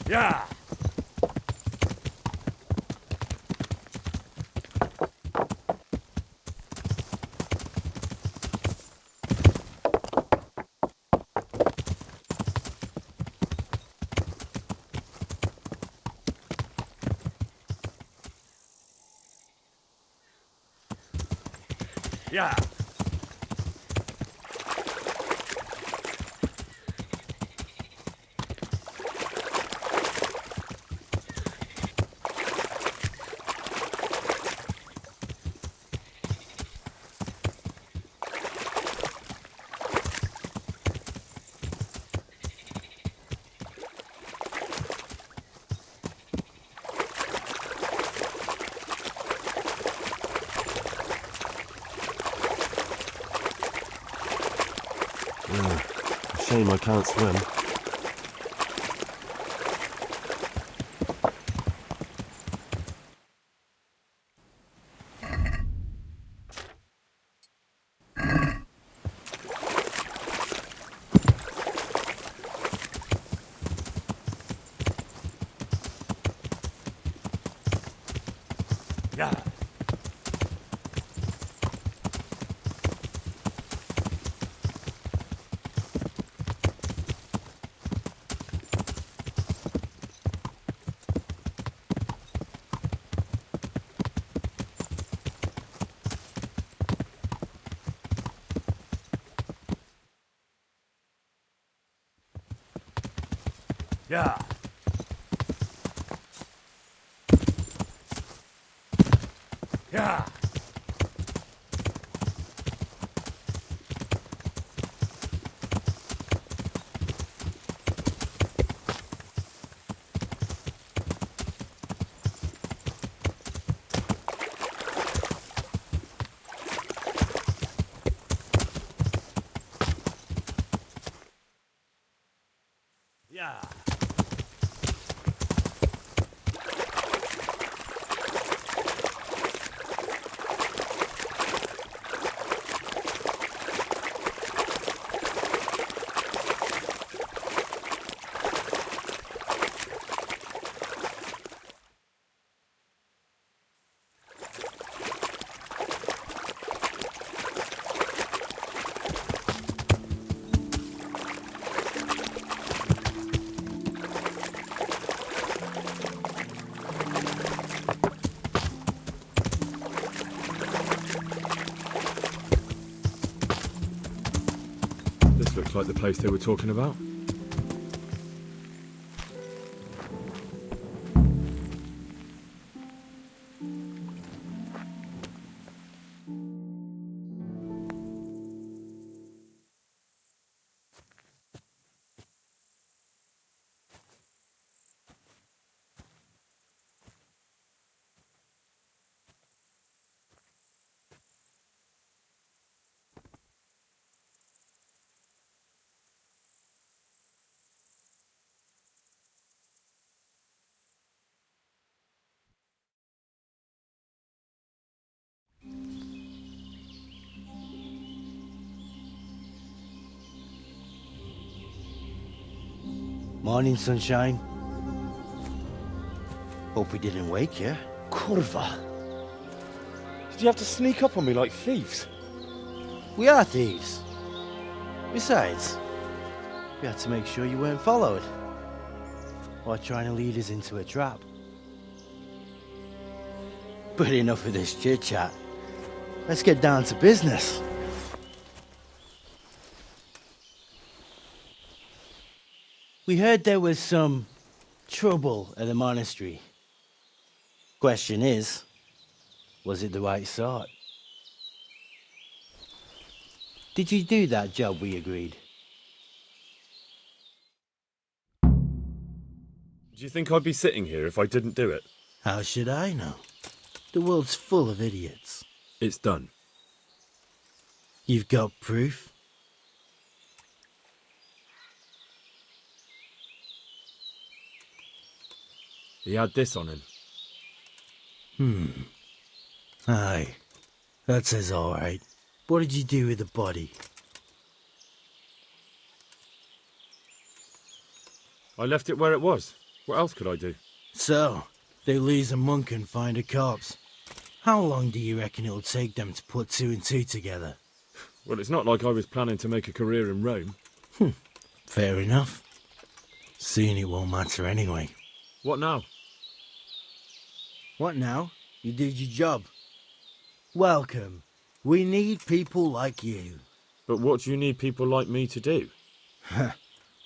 Yeah. Yeah. Shame I can't swim. Yeah. Yeah. Yeah. Yeah. This looks like the place they were talking about. Morning, sunshine. Hope we didn't wake you. Kurva! Did you have to sneak up on me like thieves? We are thieves. Besides, we had to make sure you weren't followed. Or trying to lead us into a trap. But enough of this chit-chat. Let's get down to business. We heard there was some trouble at the monastery. Question is, was it the right sort? Did you do that job we agreed? Do you think I'd be sitting here if I didn't do it? How should I know? The world's full of idiots. It's done. You've got proof? He had this on him. Aye. That says all right. What did you do with the body? I left it where it was. What else could I do? So, they lose a monk and find a corpse. How long do you reckon it'll take them to put two and two together? Well, it's not like I was planning to make a career in Rome. Fair enough. Soon it won't matter anyway. What now? What now? You did your job. Welcome. We need people like you. But what do you need people like me to do?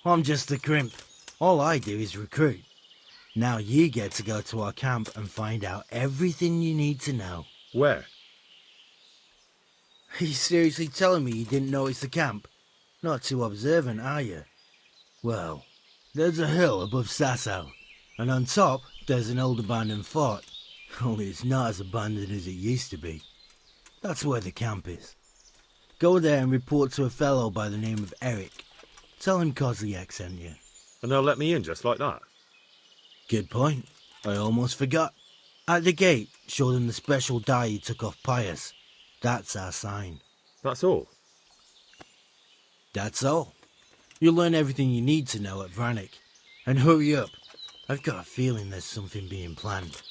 I'm just a crimp. All I do is recruit. Now you get to go to our camp and find out everything you need to know. Where? Are you seriously telling me you didn't notice the camp? Not too observant, are you? Well, there's a hill above Sasso, and on top there's an old abandoned fort. Only it's not as abandoned as it used to be. That's where the camp is. Go there and report to a fellow by the name of Eric. Tell him Kozliak sent you. And they'll let me in just like that? Good point. I almost forgot. At the gate, show them the special dye you took off Pius. That's our sign. That's all? That's all. You'll learn everything you need to know at Vranik. And hurry up. I've got a feeling there's something being planned.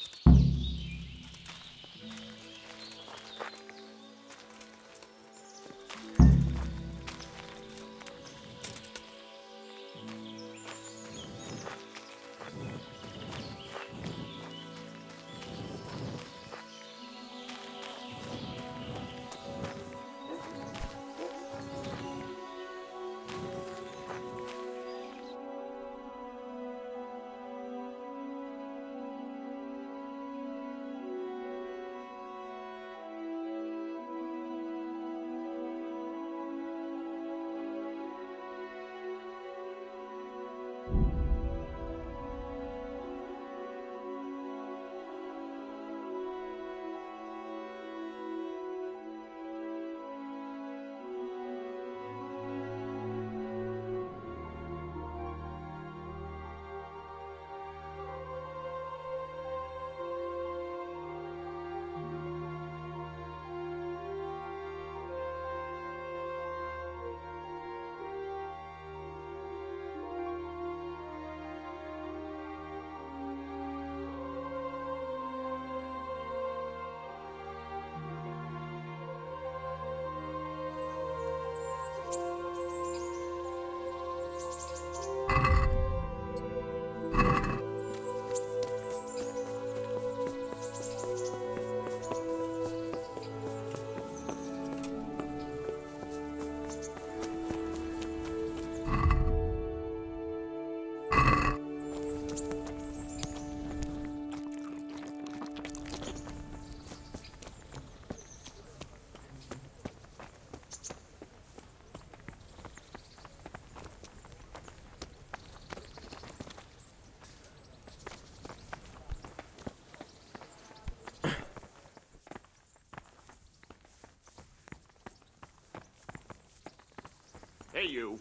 Hey, you.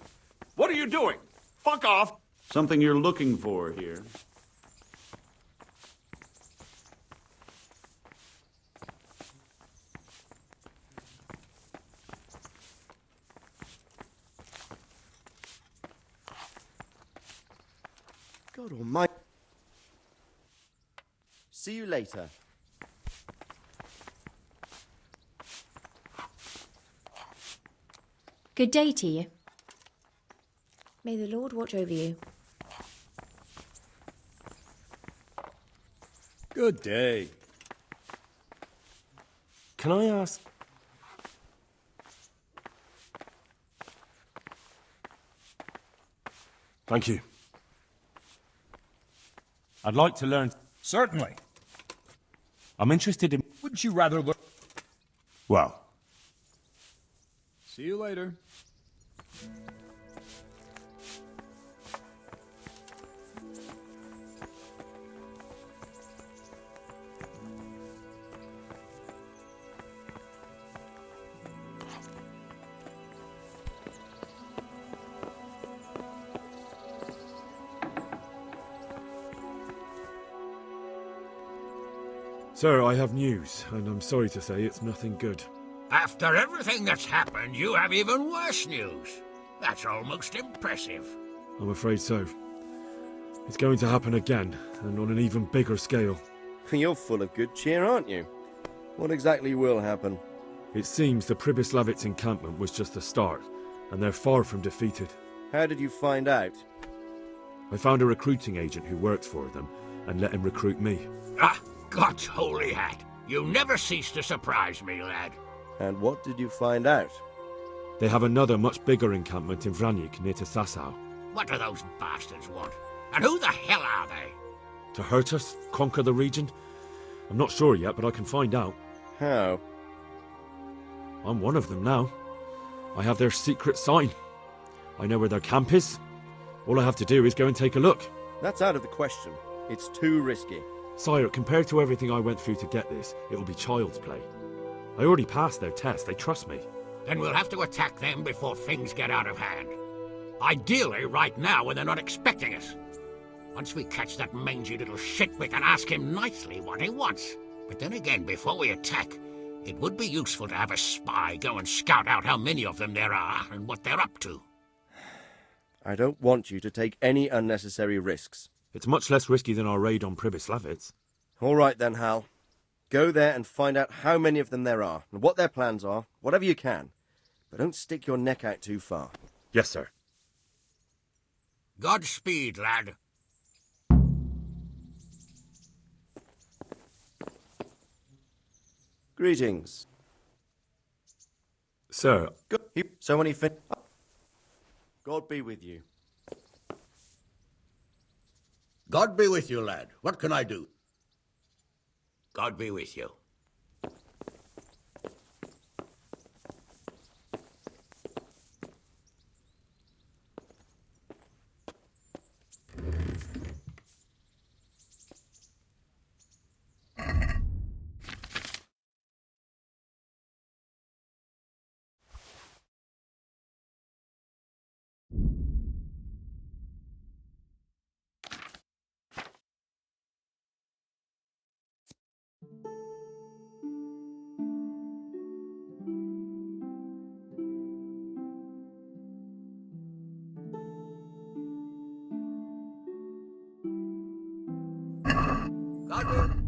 What are you doing? Fuck off! Something you're looking for here. God almighty. See you later. Good day to you. May the Lord watch over you. Good day. Can I ask? Thank you. I'd like to learn. Certainly. I'm interested in. Wouldn't you rather look... Well, See you later. Sir, I have news, and I'm sorry to say it's nothing good. After everything that's happened, you have even worse news. That's almost impressive. I'm afraid so. It's going to happen again, and on an even bigger scale. You're full of good cheer, aren't you? What exactly will happen? It seems the Pribyslavitz encampment was just the start, and they're far from defeated. How did you find out? I found a recruiting agent who works for them, and let him recruit me. Ah, God's holy hat. You never cease to surprise me, lad. And what did you find out? They have another much bigger encampment in Vranyk near to Sasau. What do those bastards want? And who the hell are they? To hurt us? Conquer the region? I'm not sure yet, but I can find out. How? I'm one of them now. I have their secret sign. I know where their camp is. All I have to do is go and take a look. That's out of the question. It's too risky. Sire, compared to everything I went through to get this, it will be child's play. I already passed their test. They trust me. Then we'll have to attack them before things get out of hand. Ideally, right now when they're not expecting us. Once we catch that mangy little shit, we can ask him nicely what he wants. But then again, before we attack, it would be useful to have a spy go and scout out how many of them there are and what they're up to. I don't want you to take any unnecessary risks. It's much less risky than our raid on Pribyslavitz. All right then, Hal. Go there and find out how many of them there are, and what their plans are, whatever you can. But don't stick your neck out too far. Yes, sir. Godspeed, lad. Greetings. Sir, So when he God be with you. God be with you, lad. What can I do? God be with you. God be...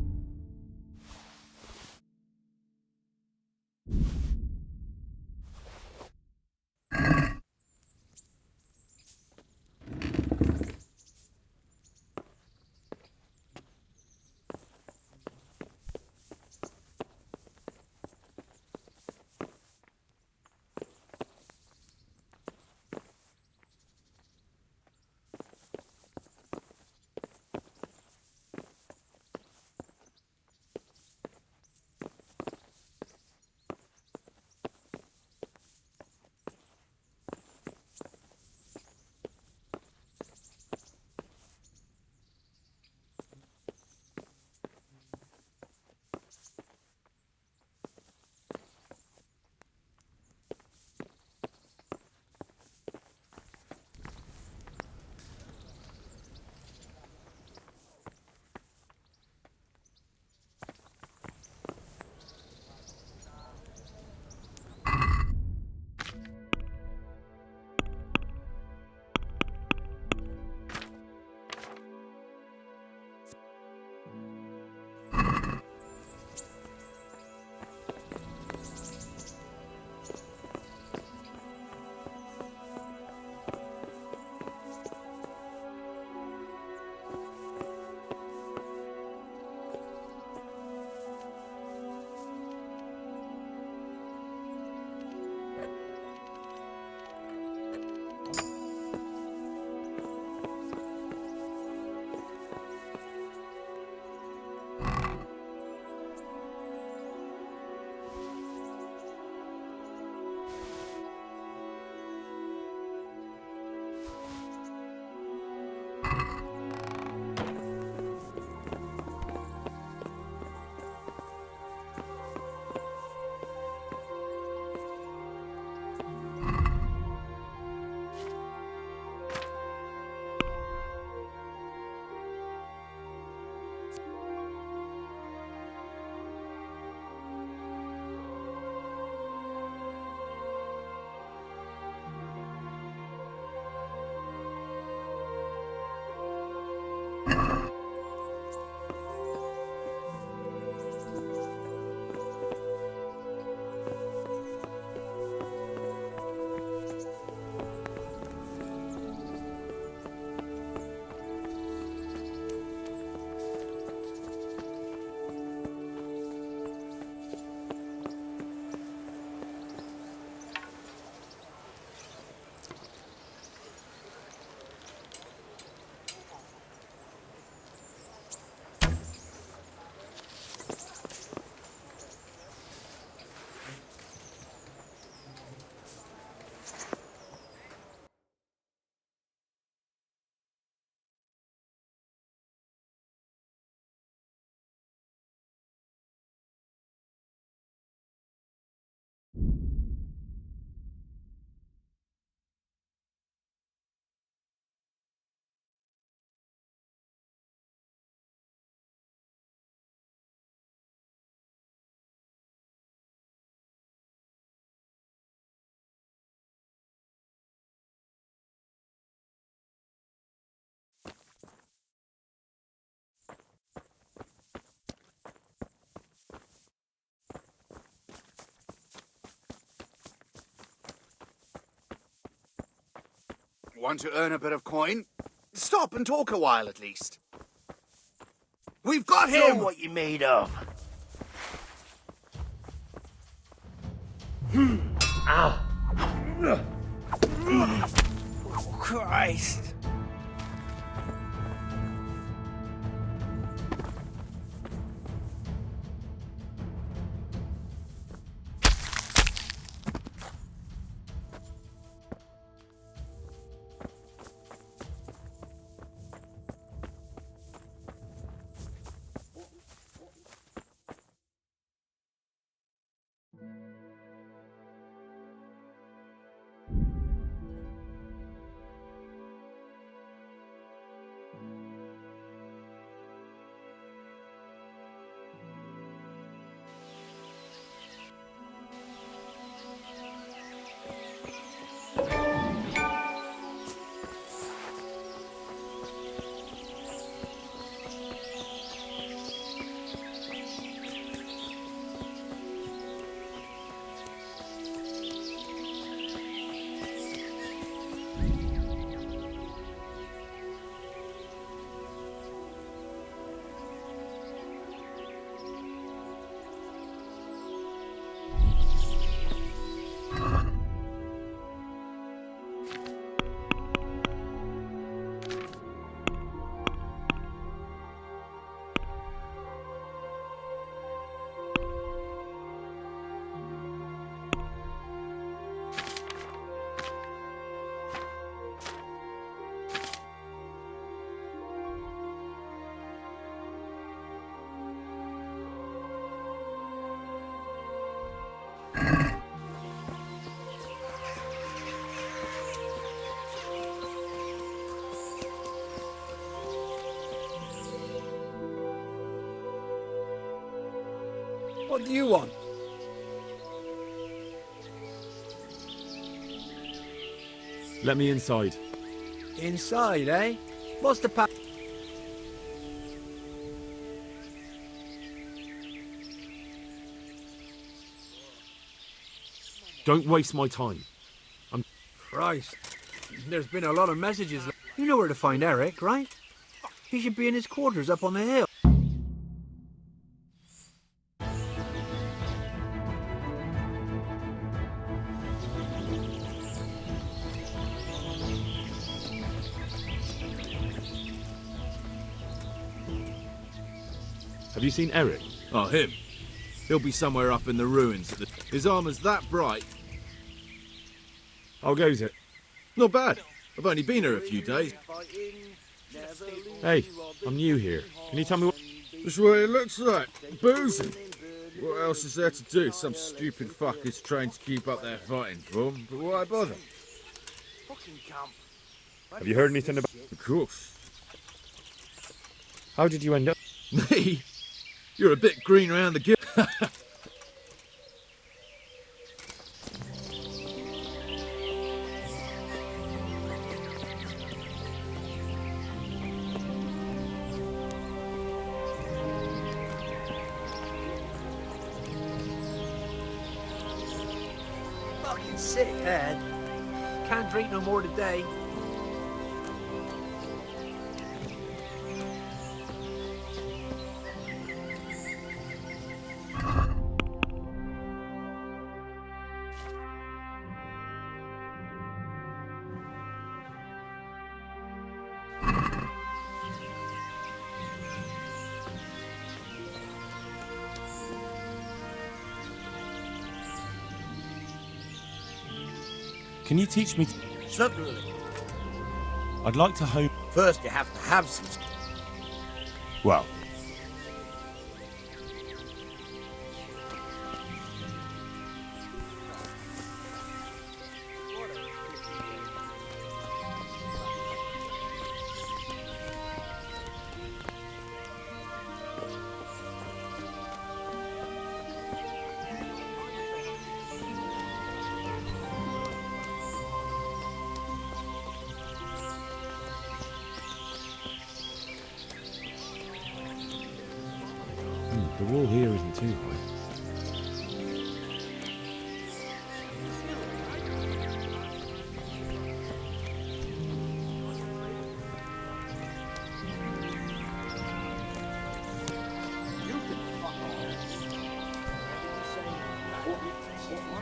Want to earn a bit of coin? Stop and talk a while at least. We've got him! Show what you're made of. Ow. Oh, Christ. What do you want? Let me inside. Inside, eh? What's the pa- Don't waste my time. Christ. There's been a lot of messages. You know where to find Eric, right? He should be in his quarters up on the hill. Have you seen Eric? Oh, him. He'll be somewhere up in the ruins. His armour's that bright. How goes it? Not bad. I've only been here a few days. Hey, I'm new here. Can you tell me what... That's what it looks like. Boozing. What else is there to do? Some stupid fuckers trained to keep up their fighting form, but why bother? Have you heard anything about... Of course. How did you end up... Me? You're a bit green around the gill. Fucking sick head. Can't drink no more today. Can you teach me? Certainly. I'd like to home. First, you have to have some. Well, The wall here isn't too high.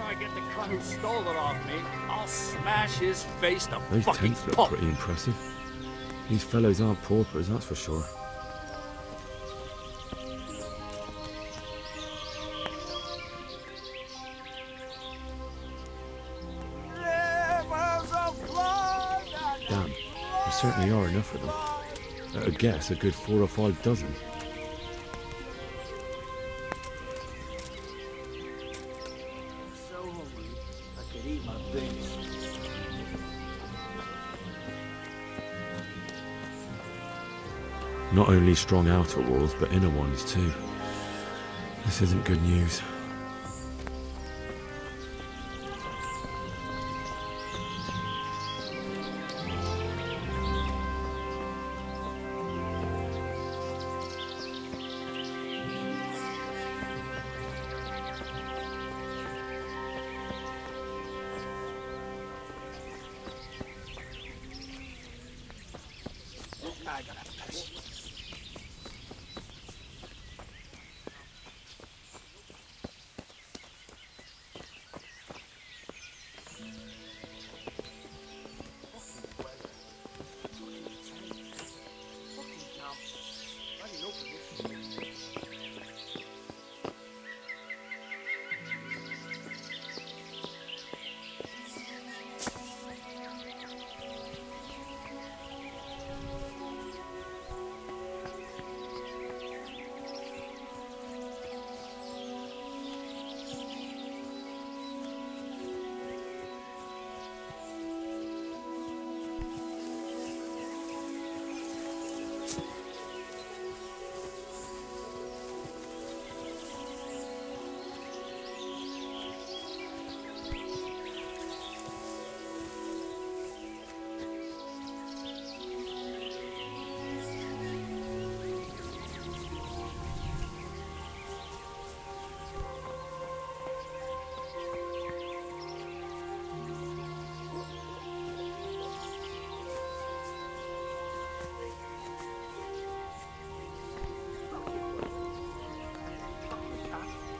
I get the cunt who stole it off me, I'll smash his face to Those fucking tents look pulp. pretty impressive. These fellows aren't paupers, that's for sure. Damn, there certainly are enough of them. At a guess, a good 4 or 5 dozen. So hungry, I could eat my boots. Not only strong outer walls, but inner ones too. This isn't good news. I gotta piss.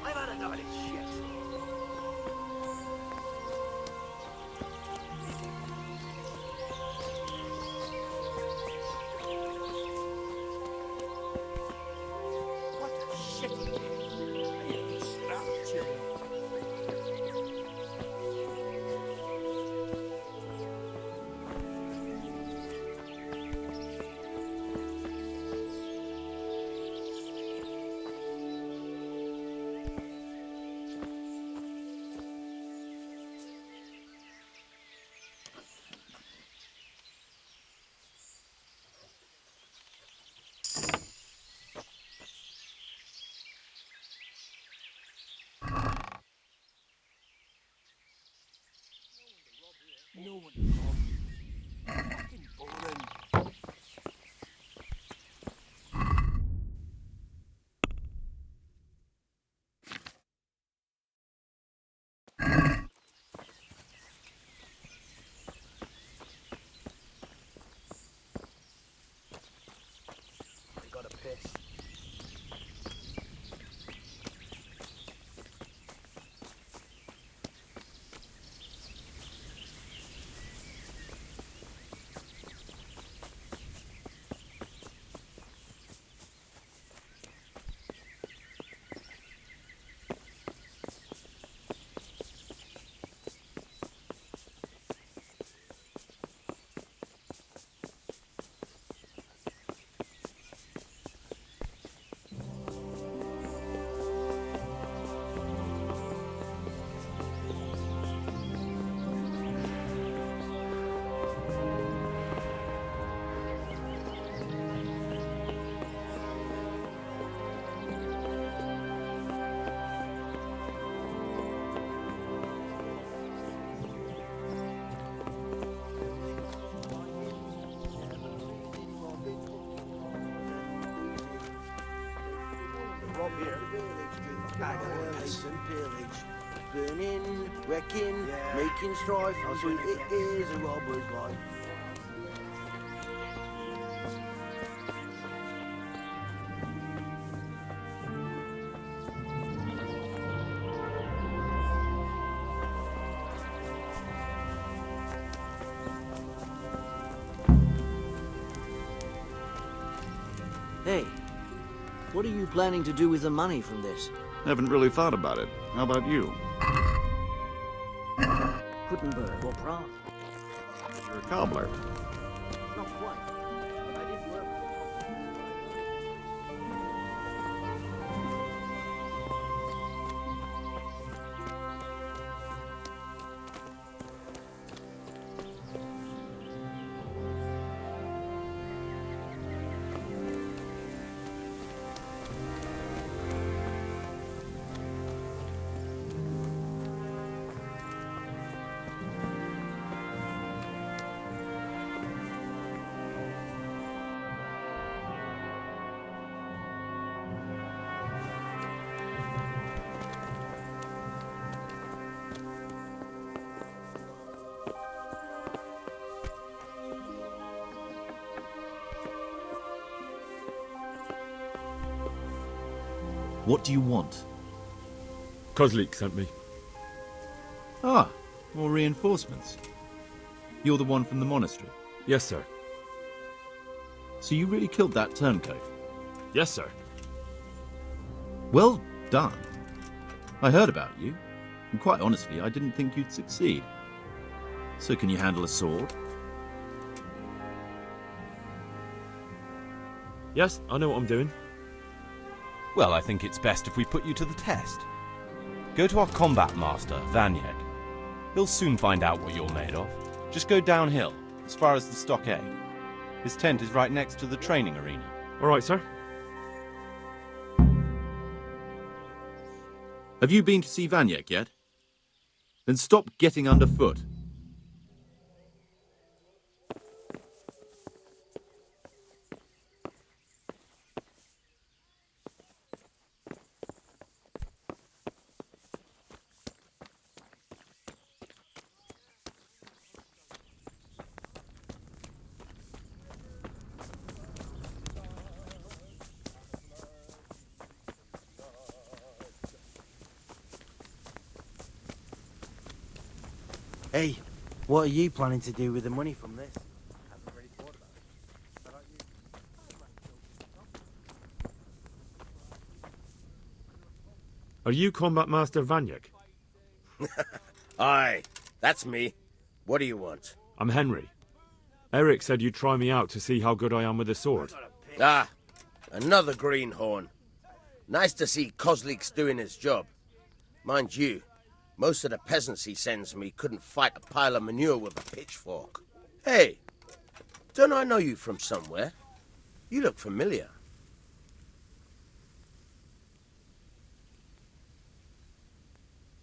I've had enough of this shit. What the shit? I ain't stopped chilling. No one to rob. Fucking boring. I gotta piss. Rob here. And pillage, burning, wrecking, making strife. It is a robber's life. What are you planning to do with the money from this? Haven't really thought about it. How about you? Gutenberg or Prague? You're a cobbler. Not quite. But I did work. What do you want? Kozlik sent me. Ah, more reinforcements. You're the one from the monastery? Yes, sir. So you really killed that turncoat? Yes, sir. Well done. I heard about you, and quite honestly, I didn't think you'd succeed. So can you handle a sword? Yes, I know what I'm doing. Well, I think it's best if we put you to the test. Go to our combat master, Vanyek. He'll soon find out what you're made of. Just go downhill, as far as the stockade. His tent is right next to the training arena. All right, sir. Have you been to see Vanyek yet? Then stop getting underfoot. Hey, what are you planning to do with the money from this? Haven't really thought about it. Are you Combat Master Vanyek? Aye, that's me. What do you want? I'm Henry. Eric said you'd try me out to see how good I am with a sword. Ah, another greenhorn. Nice to see Kozlik's doing his job. Mind you, most of the peasants he sends me couldn't fight a pile of manure with a pitchfork. Hey, don't I know you from somewhere? You look familiar.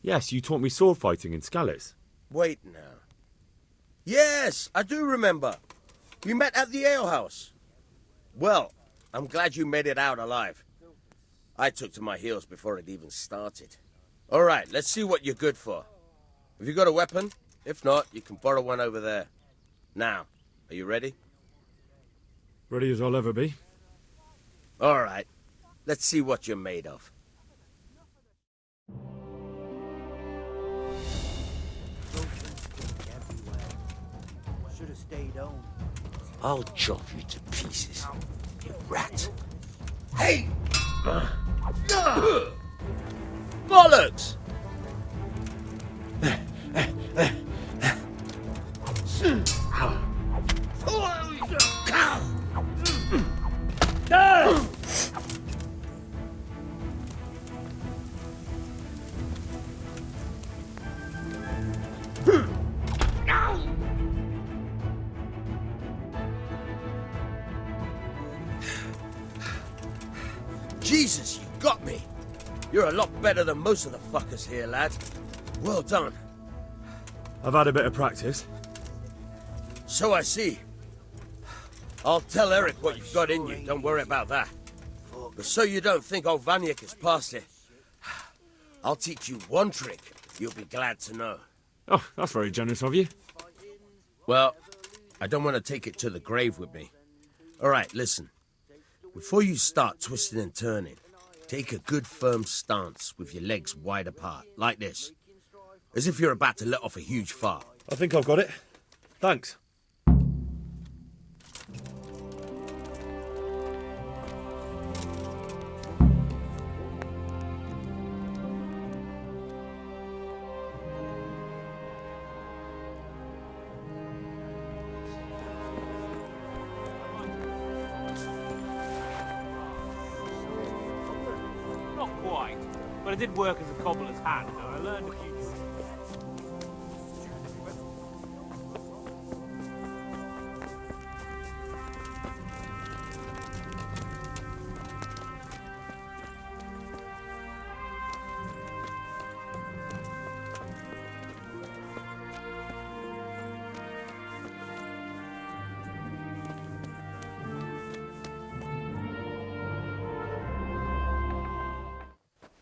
Yes, you taught me sword fighting in Scallis. Wait now. Yes, I do remember. We met at the alehouse. Well, I'm glad you made it out alive. I took to my heels before it even started. All right, let's see what you're good for. Have you got a weapon? If not, you can borrow one over there. Now, are you ready? Ready as I'll ever be. All right, let's see what you're made of. Should have stayed home. I'll chop you to pieces, you rat. Hey! Bollocks! Jesus, you got me! You're a lot better than most of the fuckers here, lad. Well done. I've had a bit of practice. So I see. I'll tell Eric what you've got in you, don't worry about that. But so you don't think old Vanyek is past it, I'll teach you one trick you'll be glad to know. Oh, that's very generous of you. Well, I don't want to take it to the grave with me. All right, listen. Before you start twisting and turning, take a good firm stance with your legs wide apart, like this. As if you're about to let off a huge fart. I think I've got it. Thanks. But I did work as a cobbler's hand, and I learned a few...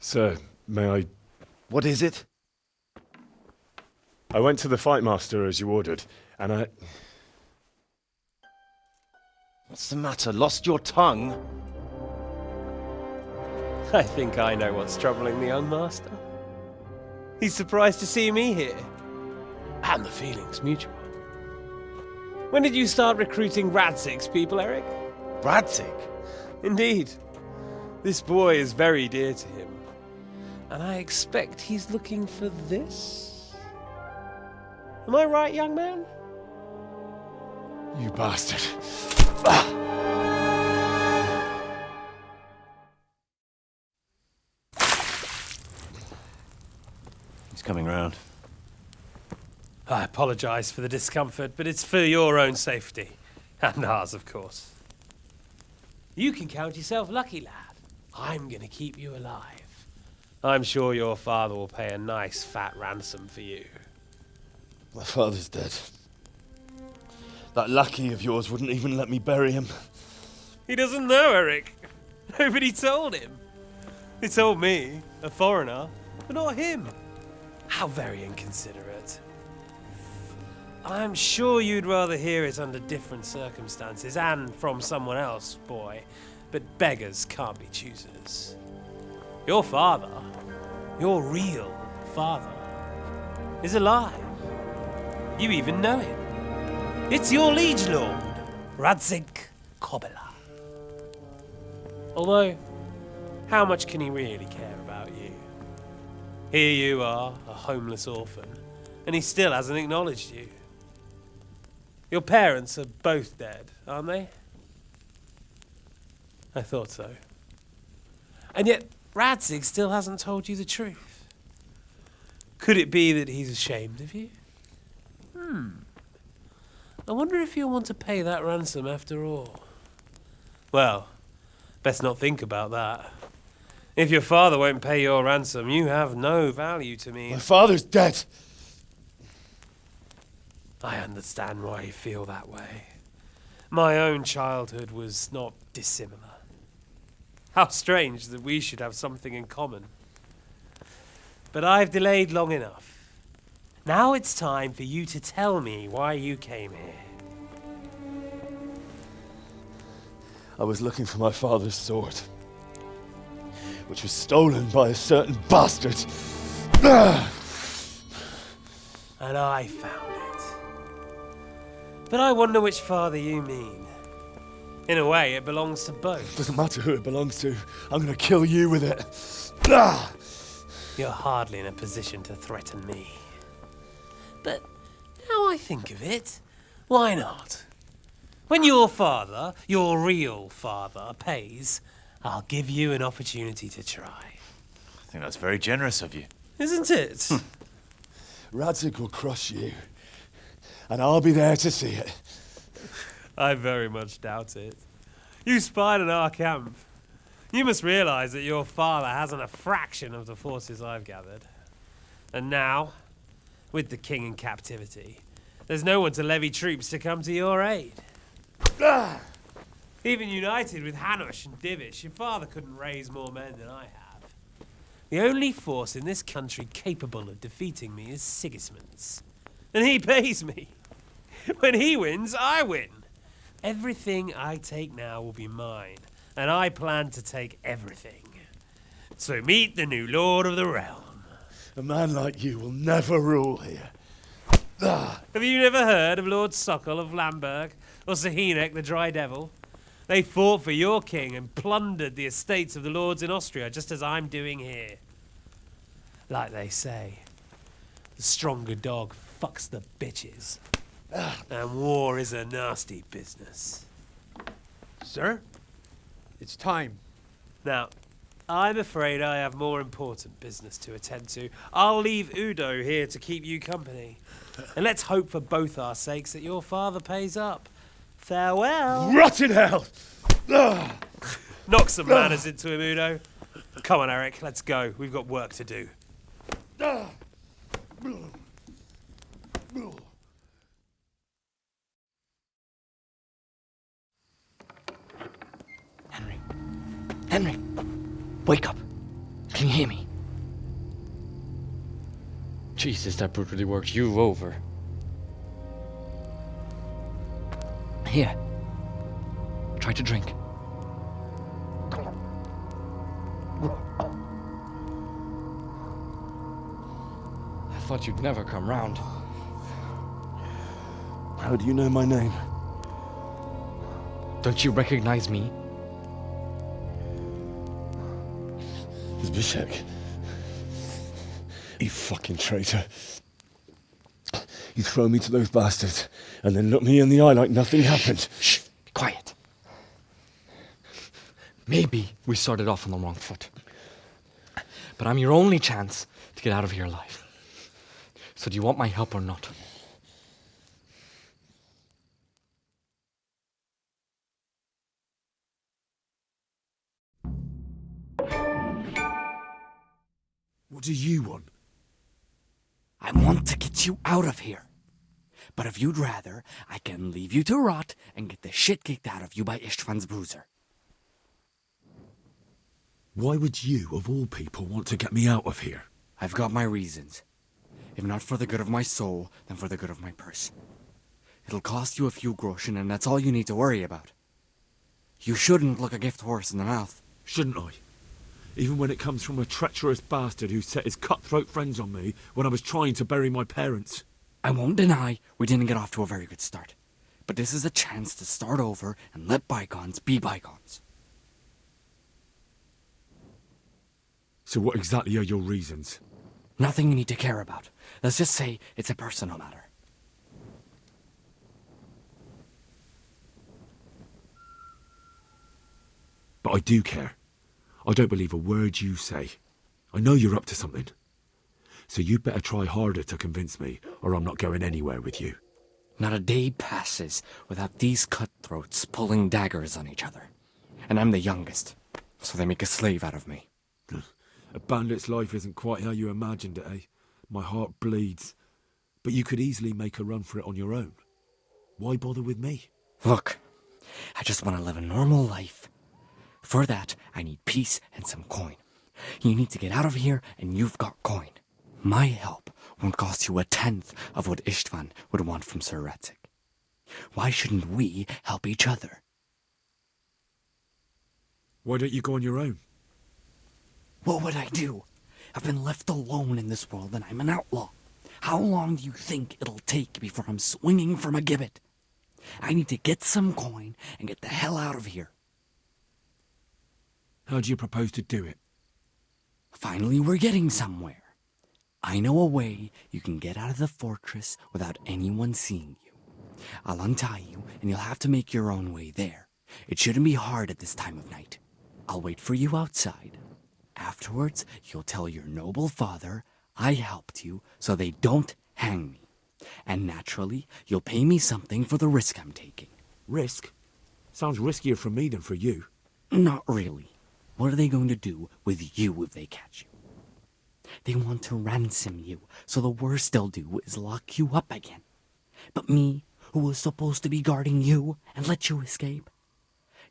Sir, may I... What is it? I went to the fight master as you ordered, and I... What's the matter? Lost your tongue? I think I know what's troubling the young master. He's surprised to see me here. And the feeling's mutual. When did you start recruiting Radzig's people, Eric? Radzig? Indeed. This boy is very dear to him. And I expect he's looking for this? Am I right, young man? You bastard. He's coming round. I apologise for the discomfort, but it's for your own safety. And ours, of course. You can count yourself lucky, lad. I'm gonna keep you alive. I'm sure your father will pay a nice fat ransom for you. My father's dead. That lackey of yours wouldn't even let me bury him. He doesn't know, Eric. Nobody told him. He told me, a foreigner, but not him. How very inconsiderate. I'm sure you'd rather hear it under different circumstances and from someone else, boy. But beggars can't be choosers. Your father, your real father, is alive. You even know him. It's your liege lord, Radzig Kobyla. Although, how much can he really care about you? Here you are, a homeless orphan, and he still hasn't acknowledged you. Your parents are both dead, aren't they? I thought so. And yet, Radzig still hasn't told you the truth. Could it be that he's ashamed of you? I wonder if you'll want to pay that ransom after all. Well, best not think about that. If your father won't pay your ransom, you have no value to me. My father's dead! I understand why you feel that way. My own childhood was not dissimilar. How strange that we should have something in common. But I've delayed long enough. Now it's time for you to tell me why you came here. I was looking for my father's sword, which was stolen by a certain bastard. And I found it. But I wonder which father you mean. In a way, it belongs to both. Doesn't matter who it belongs to. I'm gonna kill you with it. You're hardly in a position to threaten me. But now I think of it, why not? When your father, your real father, pays, I'll give you an opportunity to try. I think that's very generous of you. Isn't it? Radzig will crush you, and I'll be there to see it. I very much doubt it. You spied on our camp. You must realize that your father hasn't a fraction of the forces I've gathered. And now, with the king in captivity, there's no one to levy troops to come to your aid. Even united with Hanush and Divish, your father couldn't raise more men than I have. The only force in this country capable of defeating me is Sigismund's. And he pays me. When he wins, I win. Everything I take now will be mine, and I plan to take everything. So meet the new lord of the realm. A man like you will never rule here. Have you never heard of Lord Sokol of Lamberg, or Sahinek the Dry Devil? They fought for your king and plundered the estates of the lords in Austria, just as I'm doing here. Like they say, the stronger dog fucks the bitches. And war is a nasty business. Sir, it's time. Now, I'm afraid I have more important business to attend to. I'll leave Udo here to keep you company. And let's hope for both our sakes that your father pays up. Farewell. Rot in hell! Knock some manners into him, Udo. Come on, Eric, let's go. We've got work to do. Henry, wake up. Can you hear me? Jesus, that brutally worked you over. Here. Try to drink. I thought you'd never come round. How do you know my name? Don't you recognize me? Zbyszek. You fucking traitor. You throw me to those bastards and then look me in the eye like nothing happened. Shh, be quiet. Maybe we started off on the wrong foot. But I'm your only chance to get out of here alive. So do you want my help or not? What do you want? I want to get you out of here. But if you'd rather, I can leave you to rot and get the shit kicked out of you by Istvan's bruiser. Why would you, of all people, want to get me out of here? I've got my reasons. If not for the good of my soul, then for the good of my purse. It'll cost you a few groschen, and that's all you need to worry about. You shouldn't look a gift horse in the mouth. Shouldn't I? Even when it comes from a treacherous bastard who set his cutthroat friends on me when I was trying to bury my parents. I won't deny we didn't get off to a very good start. But this is a chance to start over and let bygones be bygones. So what exactly are your reasons? Nothing you need to care about. Let's just say it's a personal matter. But I do care. I don't believe a word you say. I know you're up to something. So you better try harder to convince me, or I'm not going anywhere with you. Not a day passes without these cutthroats pulling daggers on each other. And I'm the youngest, so they make a slave out of me. A bandit's life isn't quite how you imagined it, eh? My heart bleeds. But you could easily make a run for it on your own. Why bother with me? Look, I just want to live a normal life. For that, I need peace and some coin. You need to get out of here, and you've got coin. My help won't cost you a tenth of what Istvan would want from Sir Radzig. Why shouldn't we help each other? Why don't you go on your own? What would I do? I've been left alone in this world, and I'm an outlaw. How long do you think it'll take before I'm swinging from a gibbet? I need to get some coin and get the hell out of here. How do you propose to do it? Finally, we're getting somewhere. I know a way you can get out of the fortress without anyone seeing you. I'll untie you, and you'll have to make your own way there. It shouldn't be hard at this time of night. I'll wait for you outside. Afterwards, you'll tell your noble father I helped you so they don't hang me. And naturally, you'll pay me something for the risk I'm taking. Risk? Sounds riskier for me than for you. Not really. What are they going to do with you if they catch you? They want to ransom you, so the worst they'll do is lock you up again. But me, who was supposed to be guarding you and let you escape?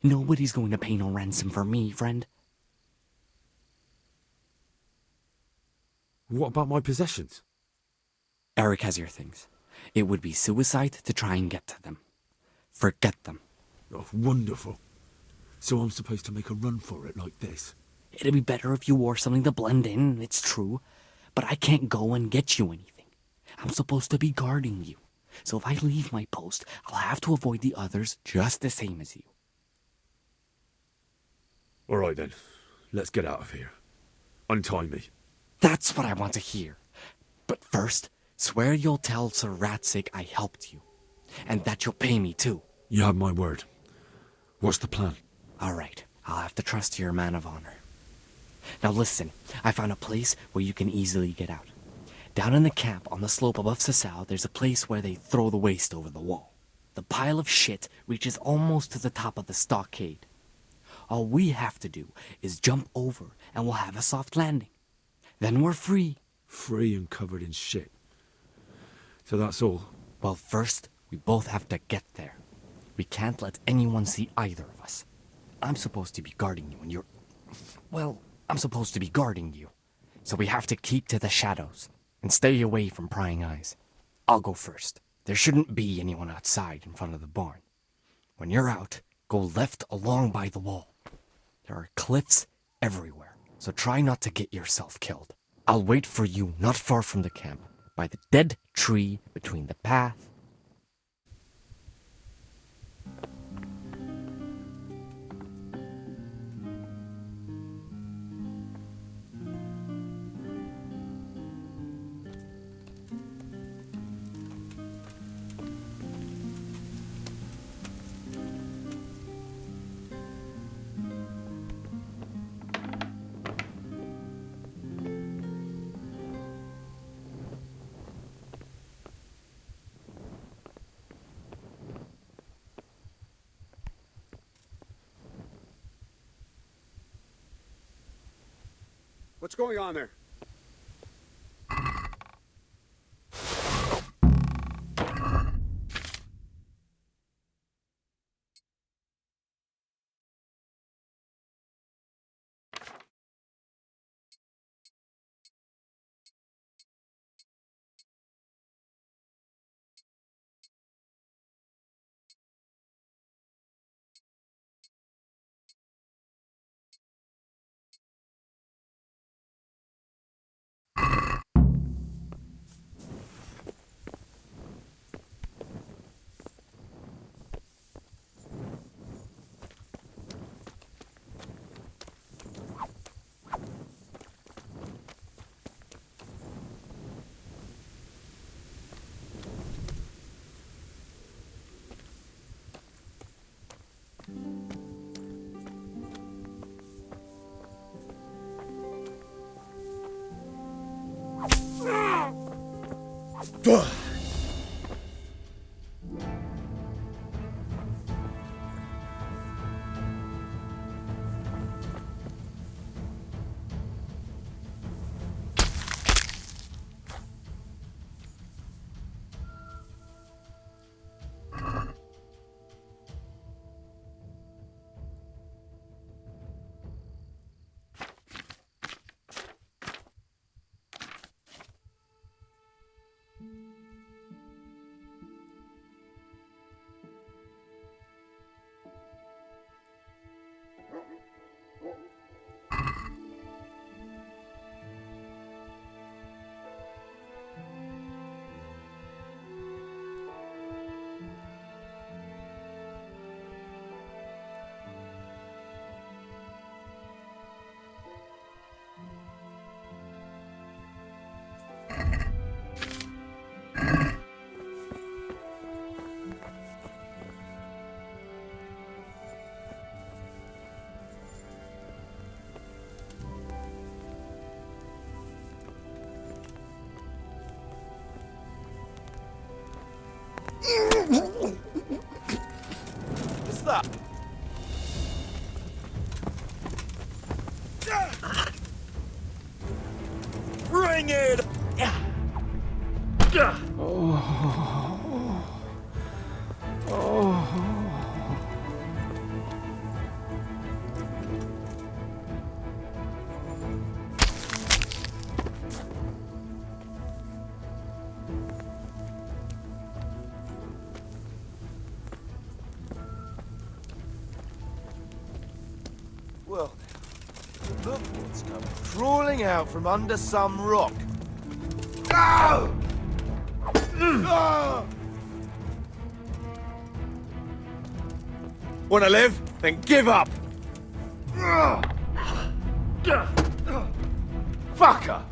Nobody's going to pay no ransom for me, friend. What about my possessions? Eric has your things. It would be suicide to try and get to them. Forget them. Oh, wonderful. So I'm supposed to make a run for it like this? It'd be better if you wore something to blend in, it's true. But I can't go and get you anything. I'm supposed to be guarding you. So if I leave my post, I'll have to avoid the others just the same as you. All right then. Let's get out of here. Untie me. That's what I want to hear. But first, swear you'll tell Sir Radzig I helped you. And that you'll pay me too. You have my word. What's the plan? All right. I'll have to trust your man of honor. Now listen, I found a place where you can easily get out. Down in the camp on the slope above Sasau, there's a place where they throw the waste over the wall. The pile of shit reaches almost to the top of the stockade. All we have to do is jump over and we'll have a soft landing. Then we're free. Free and covered in shit. So that's all? Well, first, we both have to get there. We can't let anyone see either of us. I'm supposed to be guarding you and you're... Well, I'm supposed to be guarding you. So we have to keep to the shadows and stay away from prying eyes. I'll go first. There shouldn't be anyone outside in front of the barn. When you're out, go left along by the wall. There are cliffs everywhere, so try not to get yourself killed. I'll wait for you not far from the camp, by the dead tree between the path. What's going on there? What's that? Bring it! Well, look what's come crawling out from under some rock. Ow! Wanna live? Then give up! Fucker!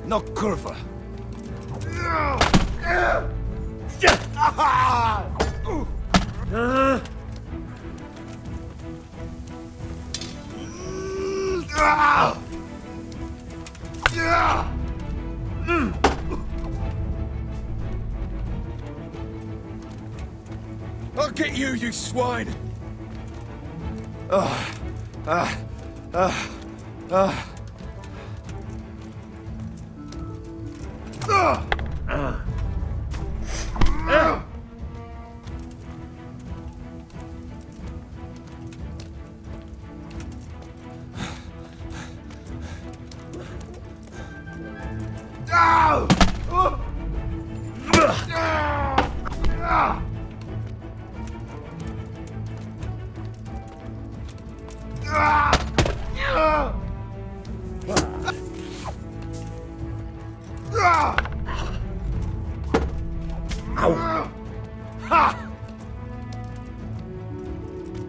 No curva. I'll get you, you swine!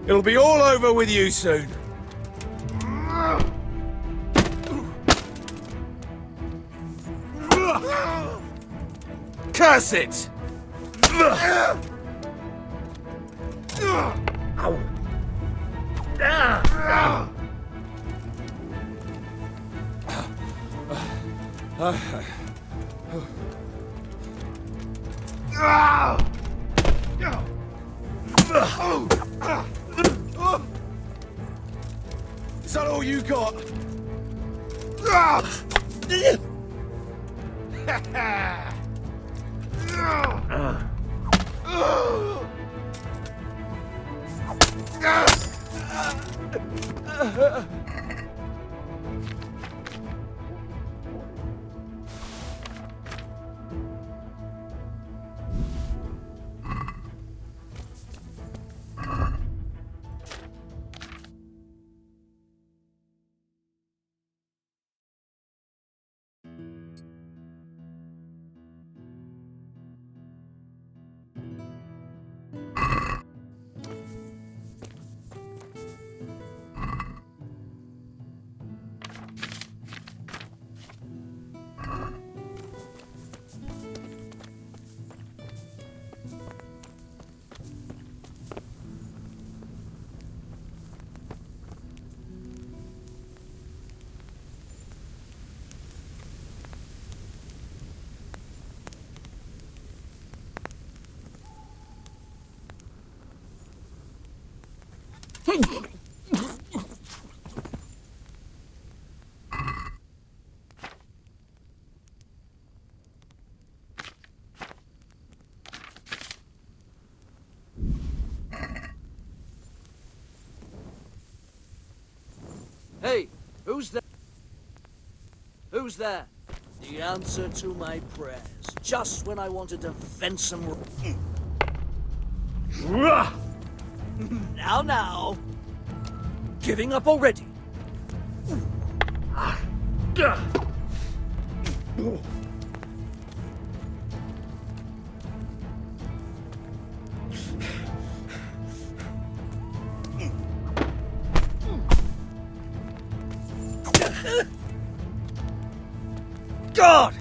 It'll be all over with you soon. Curse it! Is that all you got? Hey, who's there? Who's there? The answer to my prayers. Just when I wanted to vent some... Now. Giving up already? God!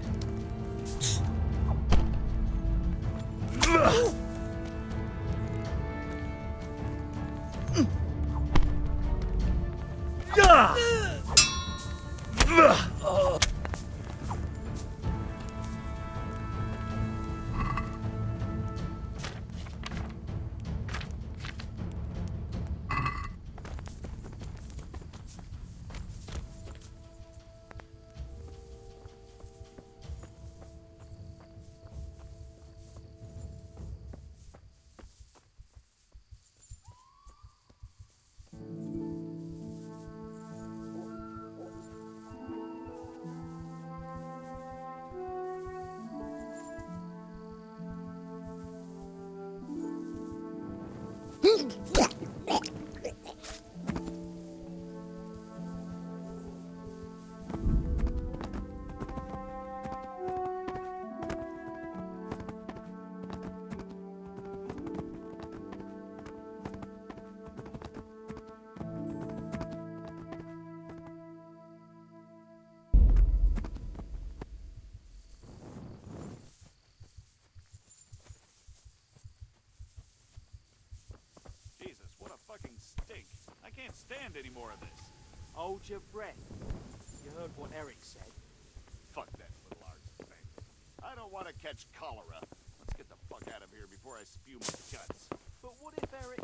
Jesus, what a fucking stink. I can't stand any more of this. Hold your breath. You heard what Eric said. Fuck that little arse thing. I don't want to catch cholera. Let's get the fuck out of here before I spew my guts. But what if Eric...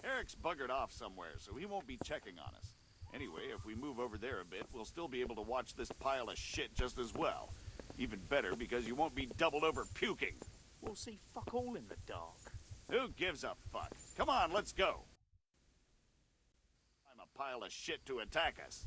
Eric's buggered off somewhere, so he won't be checking on us. Anyway, if we move over there a bit, we'll still be able to watch this pile of shit just as well. Even better, because you won't be doubled over puking. We'll see fuck all in the dark. Who gives a fuck? Come on, let's go. I'm a pile of shit to attack us.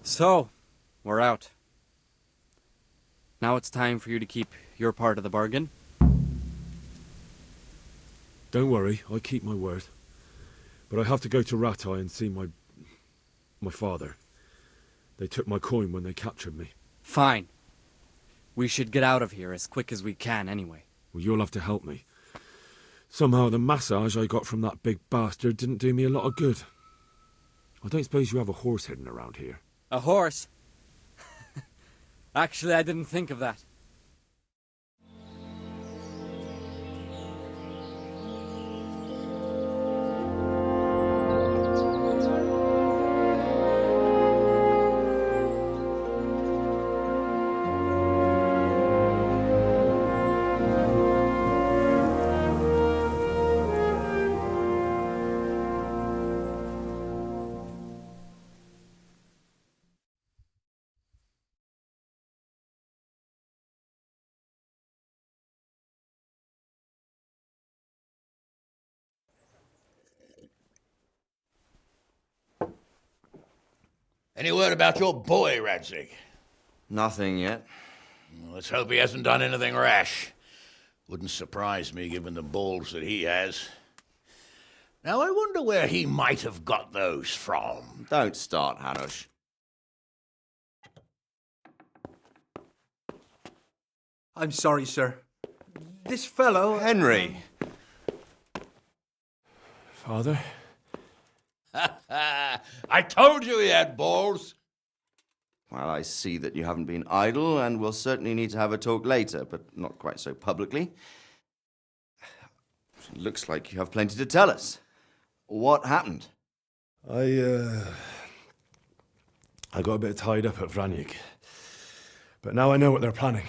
So, we're out. Now it's time for you to keep your part of the bargain. Don't worry, I keep my word. But I have to go to Ratai and see my father. They took my coin when they captured me. Fine. We should get out of here as quick as we can anyway. Well, you'll have to help me. Somehow the massage I got from that big bastard didn't do me a lot of good. I don't suppose you have a horse hidden around here? A horse? Actually, I didn't think of that. Any word about your boy, Radzig? Nothing yet. Let's hope he hasn't done anything rash. Wouldn't surprise me given the balls that he has. Now, I wonder where he might have got those from. Don't start, Hanush. I'm sorry, sir. This fellow... Henry! Father? I told you he had balls! Well, I see that you haven't been idle, and we'll certainly need to have a talk later, but not quite so publicly. Looks like you have plenty to tell us. What happened? I got a bit tied up at Vranyik. But now I know what they're planning.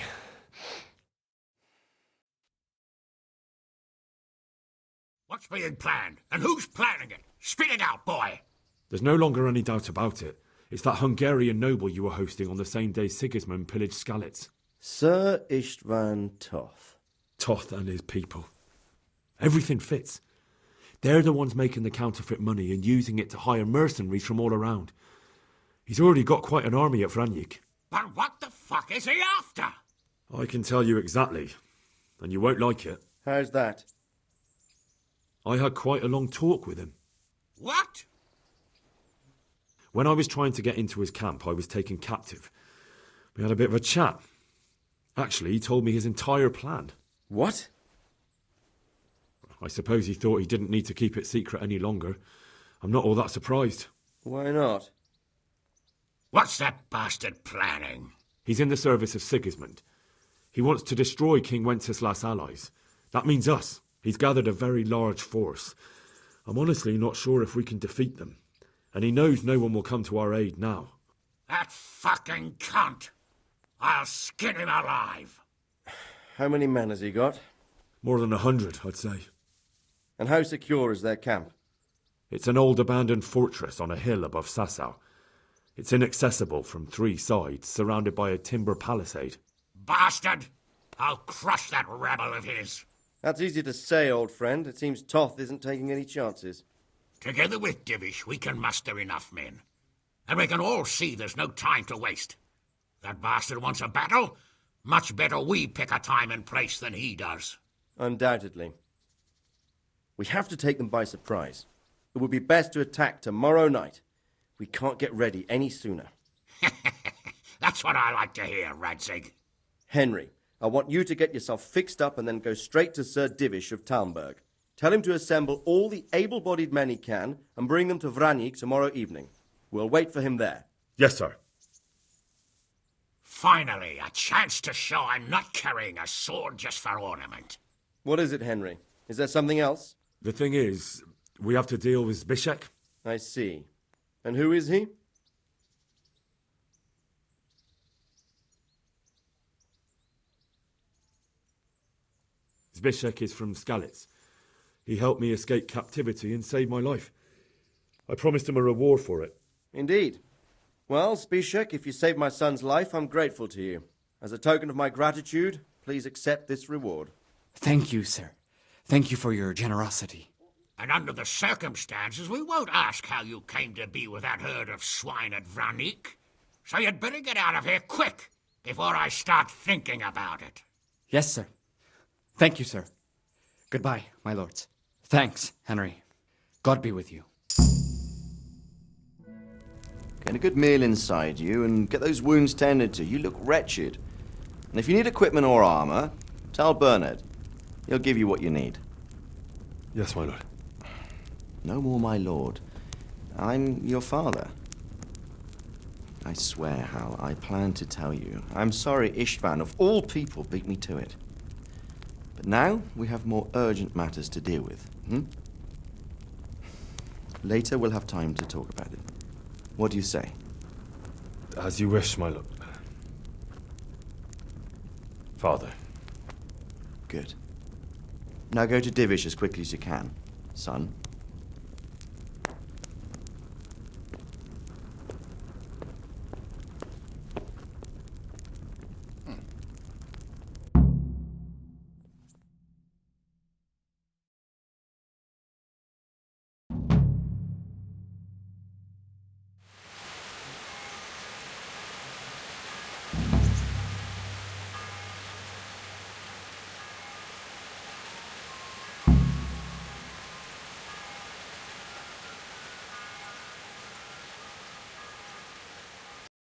What's being planned? And who's planning it? Spit it out, boy! There's no longer any doubt about it. It's that Hungarian noble you were hosting on the same day Sigismund pillaged Skalitz. Sir Istvan Toth. Toth and his people. Everything fits. They're the ones making the counterfeit money and using it to hire mercenaries from all around. He's already got quite an army at Vranyik. But what the fuck is he after? I can tell you exactly, and you won't like it. How's that? I had quite a long talk with him. What? When I was trying to get into his camp, I was taken captive. We had a bit of a chat. Actually, he told me his entire plan. What? I suppose he thought he didn't need to keep it secret any longer. I'm not all that surprised. Why not? What's that bastard planning? He's in the service of Sigismund. He wants to destroy King Wenceslas' allies. That means us. He's gathered a very large force. I'm honestly not sure if we can defeat them. And he knows no one will come to our aid now. That fucking cunt! I'll skin him alive! How many men has he got? More than 100, I'd say. And how secure is their camp? It's an old abandoned fortress on a hill above Sasau. It's inaccessible from 3 sides, surrounded by a timber palisade. Bastard! I'll crush that rebel of his. That's easy to say, old friend. It seems Toth isn't taking any chances. Together with Divish, we can muster enough men. And we can all see there's no time to waste. That bastard wants a battle. Much better we pick a time and place than he does. Undoubtedly. We have to take them by surprise. It would be best to attack tomorrow night. We can't get ready any sooner. That's what I like to hear, Radzig. Henry, I want you to get yourself fixed up and then go straight to Sir Divish of Talmberg. Tell him to assemble all the able-bodied men he can and bring them to Vranyik tomorrow evening. We'll wait for him there. Yes, sir. Finally, a chance to show I'm not carrying a sword just for ornament. What is it, Henry? Is there something else? The thing is, we have to deal with Zbyszek. I see. And who is he? Zbyszek is from Skalitz. He helped me escape captivity and saved my life. I promised him a reward for it. Indeed. Well, Zbyszek, if you saved my son's life, I'm grateful to you. As a token of my gratitude, please accept this reward. Thank you, sir. Thank you for your generosity. And under the circumstances, we won't ask how you came to be with that herd of swine at Vranyik. So you'd better get out of here quick, before I start thinking about it. Yes, sir. Thank you, sir. Goodbye, my lords. Thanks, Henry. God be with you. Get a good meal inside you and get those wounds tended to. You look wretched. And if you need equipment or armor, tell Bernard. He'll give you what you need. Yes, my lord. No more, my lord. I'm your father. I swear, Hal, I plan to tell you. I'm sorry Istvan, of all people, beat me to it. But now we have more urgent matters to deal with. Later we'll have time to talk about it. What do you say? As you wish, my lord. Father. Good. Now go to Divish as quickly as you can, son.